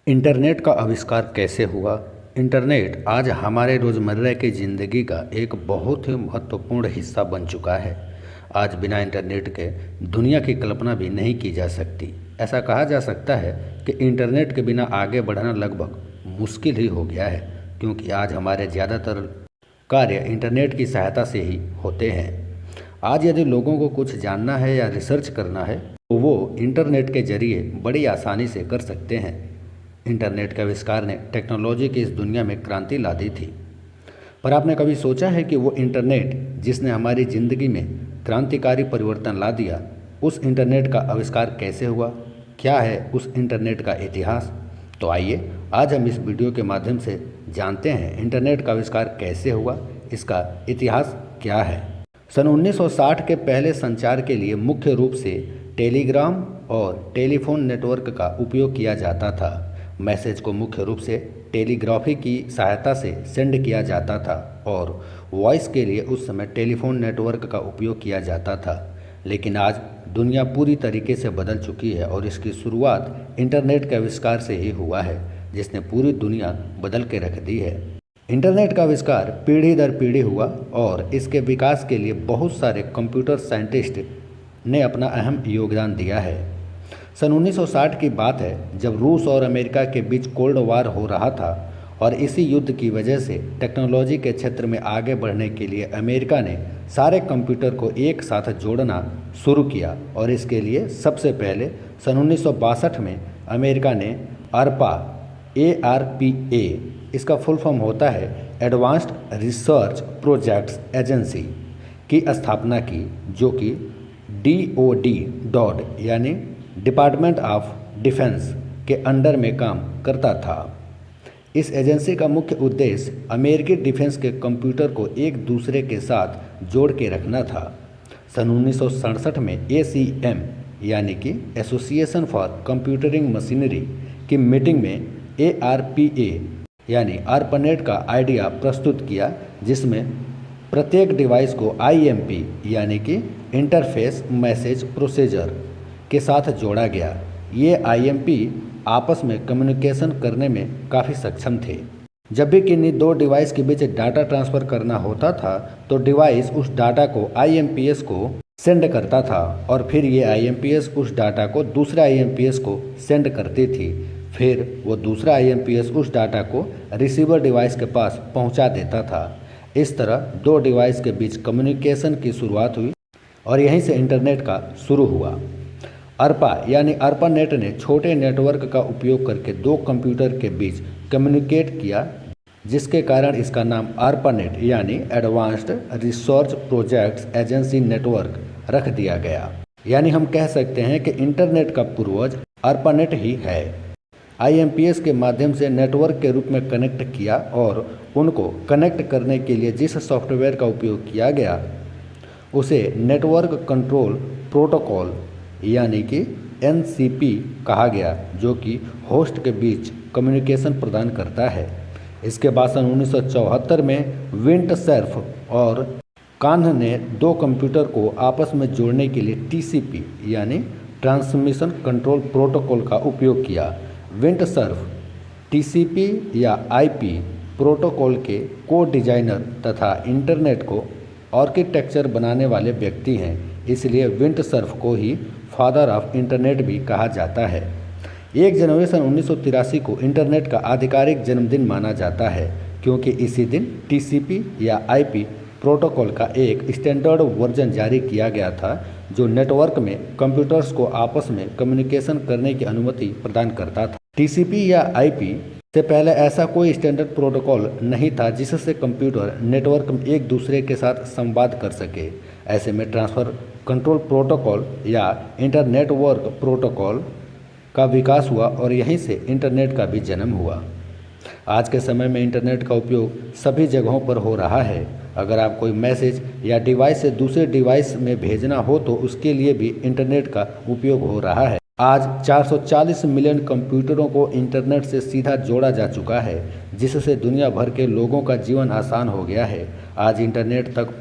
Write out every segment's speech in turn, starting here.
Internet का आविष्कार कैसे हुआ? इंटरनेट आज हमारे रोज़मर्रा की ज़िंदगी का एक बहुत ही महत्वपूर्ण हिस्सा बन चुका है। आज बिना इंटरनेट के दुनिया की कल्पना भी नहीं की जा सकती। ऐसा कहा जा सकता है कि इंटरनेट के बिना आगे बढ़ना लगभग मुश्किल ही हो गया है, क्योंकि आज हमारे ज़्यादातर कार्य इंटरनेट की सहायता से ही होते हैं। आज यदि लोगों को कुछ जानना है या रिसर्च करना है, तो वो इंटरनेट के ज़रिए बड़ी आसानी से कर सकते हैं। इंटरनेट के आविष्कार ने टेक्नोलॉजी की इस दुनिया में क्रांति ला दी थी। पर आपने कभी सोचा है कि वो इंटरनेट जिसने हमारी ज़िंदगी में क्रांतिकारी परिवर्तन ला दिया, उस इंटरनेट का आविष्कार कैसे हुआ? क्या है उस इंटरनेट का इतिहास? तो आइए आज हम इस वीडियो के माध्यम से जानते हैं इंटरनेट का आविष्कार कैसे हुआ, इसका इतिहास क्या है। सन 1960 के पहले संचार के लिए मुख्य रूप से टेलीग्राम और टेलीफोन नेटवर्क का उपयोग किया जाता था। मैसेज को मुख्य रूप से टेलीग्राफी की सहायता से सेंड किया जाता था और वॉइस के लिए उस समय टेलीफोन नेटवर्क का उपयोग किया जाता था। लेकिन आज दुनिया पूरी तरीके से बदल चुकी है और इसकी शुरुआत इंटरनेट के आविष्कार से ही हुआ है, जिसने पूरी दुनिया बदल के रख दी है। इंटरनेट का आविष्कार पीढ़ी दर पीढ़ी हुआ और इसके विकास के लिए बहुत सारे कंप्यूटर साइंटिस्ट ने अपना अहम योगदान दिया है। सन 1960 की बात है, जब रूस और अमेरिका के बीच कोल्ड वार हो रहा था और इसी युद्ध की वजह से टेक्नोलॉजी के क्षेत्र में आगे बढ़ने के लिए अमेरिका ने सारे कंप्यूटर को एक साथ जोड़ना शुरू किया और इसके लिए सबसे पहले सन 1962 में अमेरिका ने ARPA इसका फुल फॉर्म होता है एडवांस्ड रिसर्च प्रोजेक्ट्स एजेंसी की स्थापना की, जो कि DOD यानी डिपार्टमेंट ऑफ डिफेंस के अंडर में काम करता था। इस एजेंसी का मुख्य उद्देश्य अमेरिकी डिफेंस के कंप्यूटर को एक दूसरे के साथ जोड़ के रखना था। सन 1967 में ACM यानी कि एसोसिएशन फॉर कंप्यूटरिंग मशीनरी की मीटिंग में ARPA यानी ARPANET का आइडिया प्रस्तुत किया, जिसमें प्रत्येक डिवाइस को IMP यानी कि इंटरफेस मैसेज प्रोसीजर के साथ जोड़ा गया। ये IMP आपस में कम्युनिकेशन करने में काफ़ी सक्षम थे। जब भी किन्हीं दो डिवाइस के बीच डाटा ट्रांसफ़र करना होता था, तो डिवाइस उस डाटा को IMPS को सेंड करता था और फिर ये IMPS उस डाटा को दूसरे IMPS को सेंड करती थी। फिर वो दूसरा IMPS उस डाटा को रिसीवर डिवाइस के पास पहुंचा देता था। इस तरह दो डिवाइस के बीच कम्युनिकेशन की शुरुआत हुई और यहीं से इंटरनेट का शुरू हुआ। ARPA यानी ARPANET ने छोटे नेटवर्क का उपयोग करके दो कंप्यूटर के बीच कम्युनिकेट किया, जिसके कारण इसका नाम ARPANET यानी advanced research projects agency network रख दिया गया। यानी हम कह सकते हैं कि इंटरनेट का पूर्वज ARPANET ही है। IMPS के माध्यम से नेटवर्क के रूप में कनेक्ट किया और उनको कनेक्ट करने के लिए जिस सॉफ्टवेयर का उपयोग किया गया उसे नेटवर्क कंट्रोल प्रोटोकॉल यानी कि NCP कहा गया, जो कि होस्ट के बीच कम्युनिकेशन प्रदान करता है। इसके बाद सन 1974 में विंटसर्फ और कान्ह ने दो कंप्यूटर को आपस में जोड़ने के लिए TCP यानी ट्रांसमिशन कंट्रोल प्रोटोकॉल का उपयोग किया। विंटसर्फ TCP या IP प्रोटोकॉल के को डिजाइनर तथा इंटरनेट को आर्किटेक्चर बनाने वाले व्यक्ति हैं, इसलिए विंटसर्फ को ही फादर ऑफ इंटरनेट भी कहा जाता है। 1 जनवरी सन 1983 को इंटरनेट का आधिकारिक जन्मदिन माना जाता है, क्योंकि इसी दिन TCP या IP प्रोटोकॉल का एक स्टैंडर्ड वर्जन जारी किया गया था, जो नेटवर्क में कंप्यूटर्स को आपस में कम्युनिकेशन करने की अनुमति प्रदान करता था। TCP या IP से पहले ऐसा कोई स्टैंडर्ड प्रोटोकॉल नहीं था जिससे कंप्यूटर नेटवर्क में एक दूसरे के साथ संवाद कर सके। ऐसे में ट्रांसफ़र कंट्रोल प्रोटोकॉल या इंटरनेटवर्क प्रोटोकॉल का विकास हुआ और यहीं से इंटरनेट का भी जन्म हुआ। आज के समय में इंटरनेट का उपयोग सभी जगहों पर हो रहा है। अगर आप कोई मैसेज या डिवाइस से दूसरे डिवाइस में भेजना हो तो उसके लिए भी इंटरनेट का उपयोग हो रहा है। आज 440 मिलियन कंप्यूटरों को इंटरनेट से सीधा जोड़ा जा चुका है, जिससे दुनिया भर के लोगों का जीवन आसान हो गया है। आज इंटरनेट तक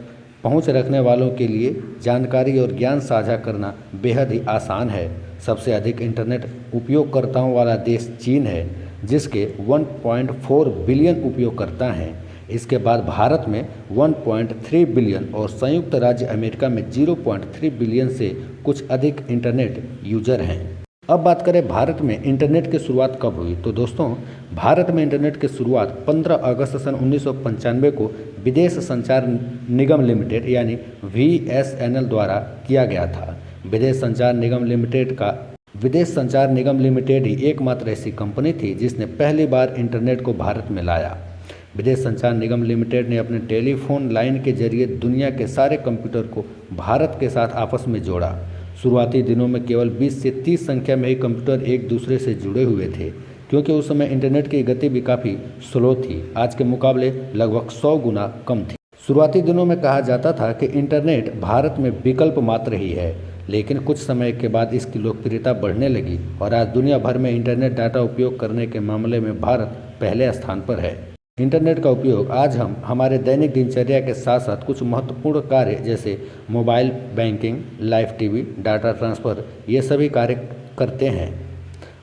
पहुंच रखने वालों के लिए जानकारी और ज्ञान साझा करना बेहद ही आसान है। सबसे अधिक इंटरनेट उपयोगकर्ताओं वाला देश चीन है, जिसके 1.4 बिलियन उपयोगकर्ता हैं। इसके बाद भारत में 1.3 बिलियन और संयुक्त राज्य अमेरिका में 0.3 बिलियन से कुछ अधिक इंटरनेट यूजर हैं। अब बात करें भारत में इंटरनेट की शुरुआत कब हुई, तो दोस्तों भारत में इंटरनेट की शुरुआत 15 अगस्त सन 1995 को विदेश संचार निगम लिमिटेड यानी VSNL द्वारा किया गया था। विदेश संचार निगम लिमिटेड ही एकमात्र ऐसी कंपनी थी जिसने पहली बार इंटरनेट को भारत में लाया। विदेश संचार निगम लिमिटेड ने अपने टेलीफोन लाइन के जरिए दुनिया के सारे कंप्यूटर को भारत के साथ आपस में जोड़ा। शुरुआती दिनों में केवल 20 से 30 संख्या में ही कंप्यूटर एक दूसरे से जुड़े हुए थे, क्योंकि उस समय इंटरनेट की गति भी काफ़ी स्लो थी, आज के मुकाबले लगभग 100 गुना कम थी। शुरुआती दिनों में कहा जाता था कि इंटरनेट भारत में विकल्प मात्र ही है, लेकिन कुछ समय के बाद इसकी लोकप्रियता बढ़ने लगी और आज दुनिया भर में इंटरनेट डाटा उपयोग करने के मामले में भारत पहले स्थान पर है। इंटरनेट का उपयोग आज हम हमारे दैनिक दिनचर्या के साथ साथ कुछ महत्वपूर्ण कार्य जैसे mobile banking, live TV, data transfer ये सभी कार्य करते हैं।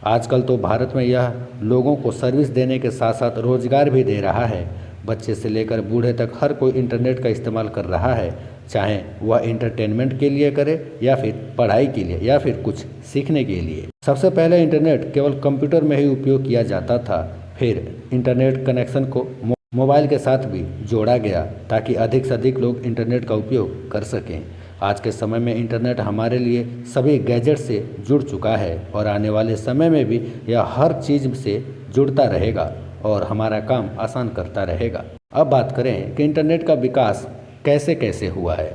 आजकल तो भारत में यह लोगों को सर्विस देने के साथ साथ रोजगार भी दे रहा है। बच्चे से लेकर बूढ़े तक हर कोई इंटरनेट का इस्तेमाल कर रहा है, चाहे वह एंटरटेनमेंट के लिए करे या फिर पढ़ाई के लिए या फिर कुछ सीखने के लिए। सबसे पहले इंटरनेट केवल कंप्यूटर में ही उपयोग किया जाता था, फिर इंटरनेट कनेक्शन को मोबाइल के साथ भी जोड़ा गया ताकि अधिक से अधिक लोग इंटरनेट का उपयोग कर सकें। आज के समय में इंटरनेट हमारे लिए सभी गैजेट से जुड़ चुका है और आने वाले समय में भी यह हर चीज़ से जुड़ता रहेगा और हमारा काम आसान करता रहेगा। अब बात करें कि इंटरनेट का विकास कैसे कैसे हुआ है।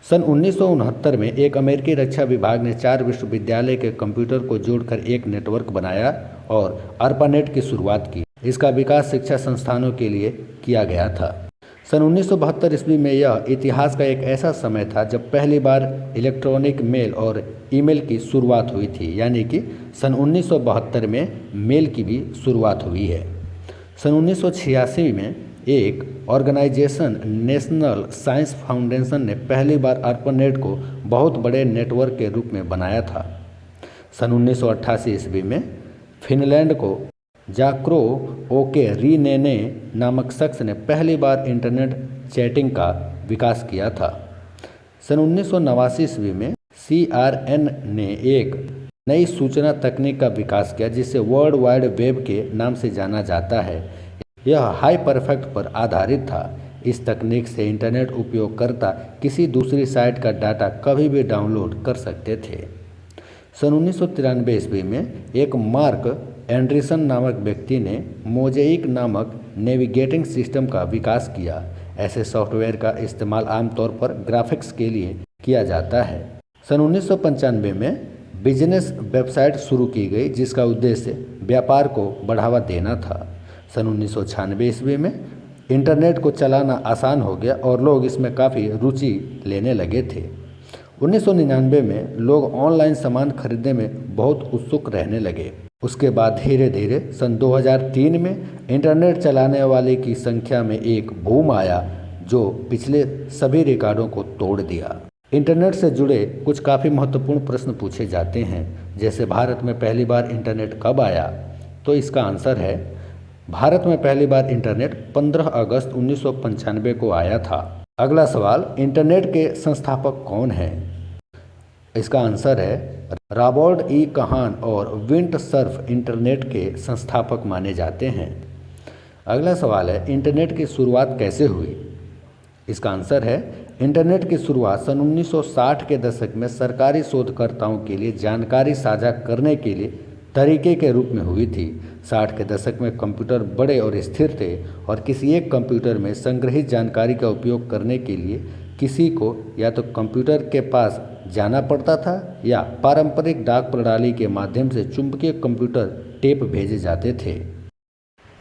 सन 1969 में एक अमेरिकी रक्षा विभाग ने 4 विश्वविद्यालय के कंप्यूटर को जोड़कर एक नेटवर्क बनाया और ARPANET की शुरुआत की। इसका विकास शिक्षा संस्थानों के लिए किया गया था। सन 1972 ईस्वी में यह इतिहास का एक ऐसा समय था जब पहली बार इलेक्ट्रॉनिक मेल और ईमेल की शुरुआत हुई थी, यानी कि सन 1972 में मेल की भी शुरुआत हुई है। सन 1986 में एक ऑर्गेनाइजेशन नेशनल साइंस फाउंडेशन ने पहली बार ARPANET को बहुत बड़े नेटवर्क के रूप में बनाया था। सन 1988 ईस्वी में फिनलैंड को जाक्रो ओके रीनेने नामक शख्स ने पहली बार इंटरनेट चैटिंग का विकास किया था। सन 1989 ईस्वी में CRN ने एक नई सूचना तकनीक का विकास किया जिसे वर्ल्ड वाइड वेब के नाम से जाना जाता है। यह हाइपरफेक्ट पर आधारित था। इस तकनीक से इंटरनेट उपयोगकर्ता किसी दूसरी साइट का डाटा कभी भी डाउनलोड कर सकते थे। सन 1993 ईस्वी में एक मार्क एंडरसन नामक व्यक्ति ने मोज़ेइक नामक नेविगेटिंग सिस्टम का विकास किया। ऐसे सॉफ्टवेयर का इस्तेमाल आमतौर पर ग्राफिक्स के लिए किया जाता है। सन 1995 में बिजनेस वेबसाइट शुरू की गई जिसका उद्देश्य व्यापार को बढ़ावा देना था। सन 1996 ईस्वी में इंटरनेट को चलाना आसान हो गया और लोग इसमें काफ़ी रुचि लेने लगे थे। 1999 में लोग ऑनलाइन सामान खरीदने में बहुत उत्सुक रहने लगे। उसके बाद धीरे धीरे सन 2003 में इंटरनेट चलाने वाले की संख्या में एक बूम आया जो पिछले सभी रिकॉर्डों को तोड़ दिया। इंटरनेट से जुड़े कुछ काफ़ी महत्वपूर्ण प्रश्न पूछे जाते हैं, जैसे भारत में पहली बार इंटरनेट कब आया, तो इसका आंसर है भारत में पहली बार इंटरनेट 15 अगस्त 1995 को आया था। अगला सवाल, इंटरनेट के संस्थापक कौन हैं? इसका आंसर है रॉबर्ट ई कहान और विंट सर्फ इंटरनेट के संस्थापक माने जाते हैं। अगला सवाल है, इंटरनेट की शुरुआत कैसे हुई? इसका आंसर है इंटरनेट की शुरुआत सन 1960 के दशक में सरकारी शोधकर्ताओं के लिए जानकारी साझा करने के लिए तरीके के रूप में हुई थी। 60 के दशक में कंप्यूटर बड़े और स्थिर थे और किसी एक कंप्यूटर में संग्रहित जानकारी का उपयोग करने के लिए किसी को या तो कंप्यूटर के पास जाना पड़ता था या पारंपरिक डाक प्रणाली के माध्यम से चुंबकीय कंप्यूटर टेप भेजे जाते थे।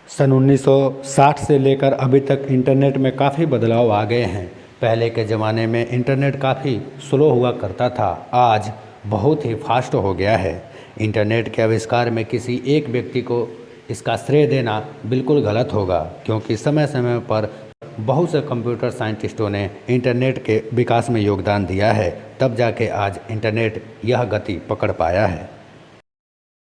सन 1960 से लेकर अभी तक इंटरनेट में काफ़ी बदलाव आ गए हैं। पहले के ज़माने में इंटरनेट काफ़ी स्लो हुआ करता था, आज बहुत ही फास्ट हो गया है। इंटरनेट के आविष्कार में किसी एक व्यक्ति को इसका श्रेय देना बिल्कुल गलत होगा, क्योंकि समय समय पर बहुत से कंप्यूटर साइंटिस्टों ने इंटरनेट के विकास में योगदान दिया है, तब जाके आज इंटरनेट यह गति पकड़ पाया है।